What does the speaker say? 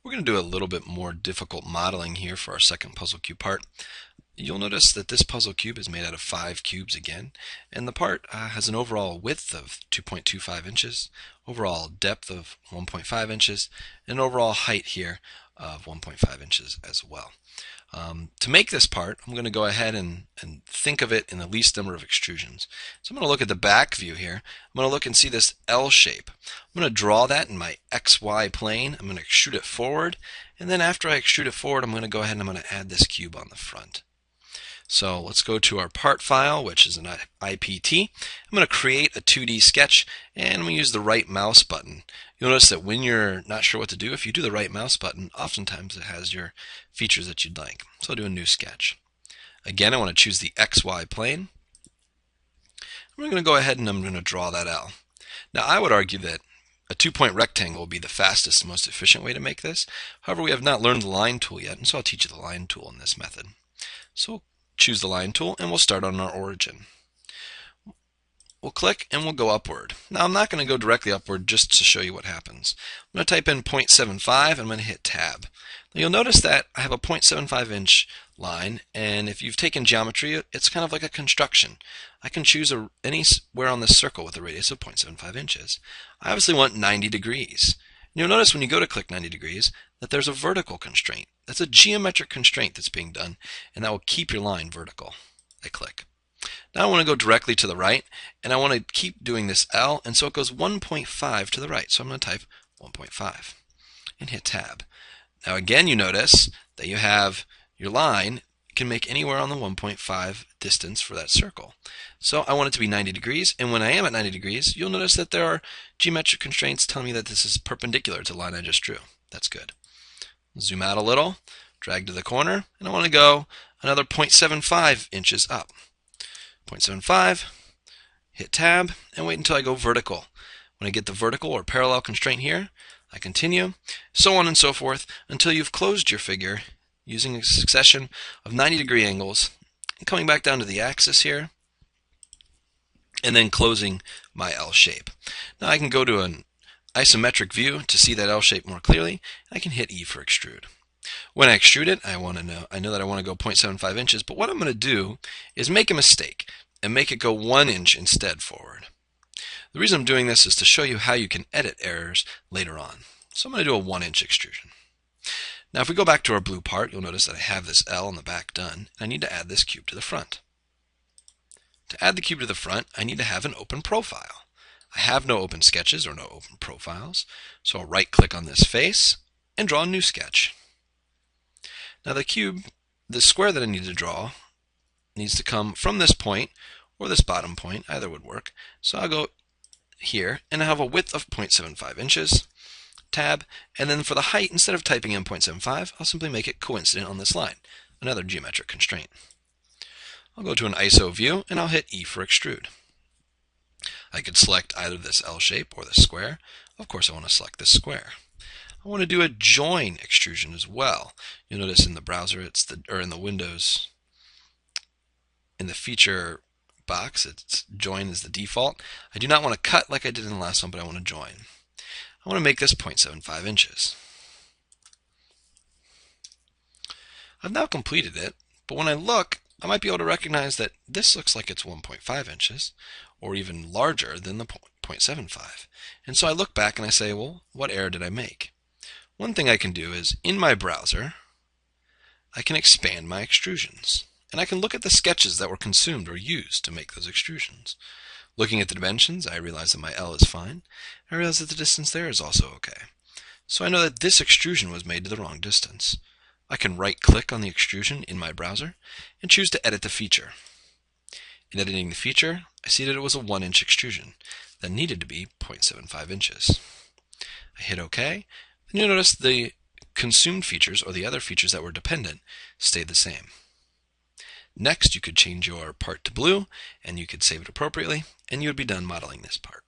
We're going to do a little bit more difficult modeling here for our second puzzle cube part. You'll notice that this puzzle cube is made out of 5 cubes again, and the part has an overall width of 2.25 inches, overall depth of 1.5 inches, and overall height here of 1.5 inches as well. To make this part, I'm going to go ahead and think of it in the least number of extrusions. So I'm going to look at the back view here. I'm going to look and see this L shape. I'm going to draw that in my XY plane. I'm going to extrude it forward, and then after I extrude it forward, I'm going to go ahead and I'm going to add this cube on the front. So let's go to our part file, which is an IPT. I'm going to create a 2D sketch, and I'm going to use the right mouse button. You'll notice that when you're not sure what to do, if you do the right mouse button, oftentimes it has your features that you'd like. So I'll do a new sketch. Again, I want to choose the XY plane. I'm going to go ahead and I'm going to draw that L. Now I would argue that a 2-point rectangle will be the fastest and most efficient way to make this. However, we have not learned the line tool yet, and so I'll teach you the line tool in this method. So choose the line tool and we'll start on our origin. We'll click and we'll go upward. Now I'm not going to go directly upward just to show you what happens. I'm going to type in 0.75 and I'm going to hit tab. Now you'll notice that I have a 0.75 inch line, and if you've taken geometry, it's kind of like a construction. I can choose anywhere on this circle with a radius of 0.75 inches. I obviously want 90 degrees. You'll notice when you go to click 90 degrees that there's a vertical constraint. That's a geometric constraint that's being done, and that will keep your line vertical. I click. Now I want to go directly to the right, and I want to keep doing this L, and so it goes 1.5 to the right. So I'm going to type 1.5 and hit tab. Now again, you notice that you have your line can make anywhere on the 1.5 distance for that circle. So I want it to be 90 degrees, and when I am at 90 degrees, you'll notice that there are geometric constraints telling me that this is perpendicular to the line I just drew. That's good. Zoom out a little, drag to the corner, and I want to go another 0.75 inches up. 0.75, hit tab, and wait until I go vertical. When I get the vertical or parallel constraint here, I continue, so on and so forth, until you've closed your figure using a succession of 90-degree angles, and coming back down to the axis here, and then closing my L shape. Now I can go to an isometric view to see that L shape more clearly. I can hit E for extrude. When I extrude it, I know that I want to go 0.75 inches, but what I'm going to do is make a mistake and make it go 1 inch instead forward. The reason I'm doing this is to show you how you can edit errors later on. So I'm going to do a 1-inch extrusion. Now if we go back to our blue part, you'll notice that I have this L on the back done, and I need to add this cube to the front. To add the cube to the front, I need to have an open profile. I have no open sketches or no open profiles, so I'll right-click on this face and draw a new sketch. Now the square that I need to draw needs to come from this point or this bottom point, either would work. So I'll go here and I have a width of 0.75 inches, tab, and then for the height, instead of typing in 0.75, I'll simply make it coincident on this line, another geometric constraint. I'll go to an ISO view and I'll hit E for extrude. I could select either this L shape or this square. Of course I want to select this square. I want to do a join extrusion as well. You'll notice in the browser, in the Windows, in the feature box, it's join is the default. I do not want to cut like I did in the last one, but I want to join. I want to make this 0.75 inches. I've now completed it, but when I look, I might be able to recognize that this looks like it's 1.5 inches, or even larger than the 0.75. And so I look back and I say, well, what error did I make? One thing I can do is, in my browser, I can expand my extrusions. And I can look at the sketches that were consumed or used to make those extrusions. Looking at the dimensions, I realize that my L is fine. I realize that the distance there is also okay. So I know that this extrusion was made to the wrong distance. I can right-click on the extrusion in my browser and choose to edit the feature. In editing the feature, I see that it was a 1-inch extrusion that needed to be 0.75 inches. I hit OK, and you'll notice the consumed features, or the other features that were dependent, stayed the same. Next, you could change your part to blue, and you could save it appropriately, and you would be done modeling this part.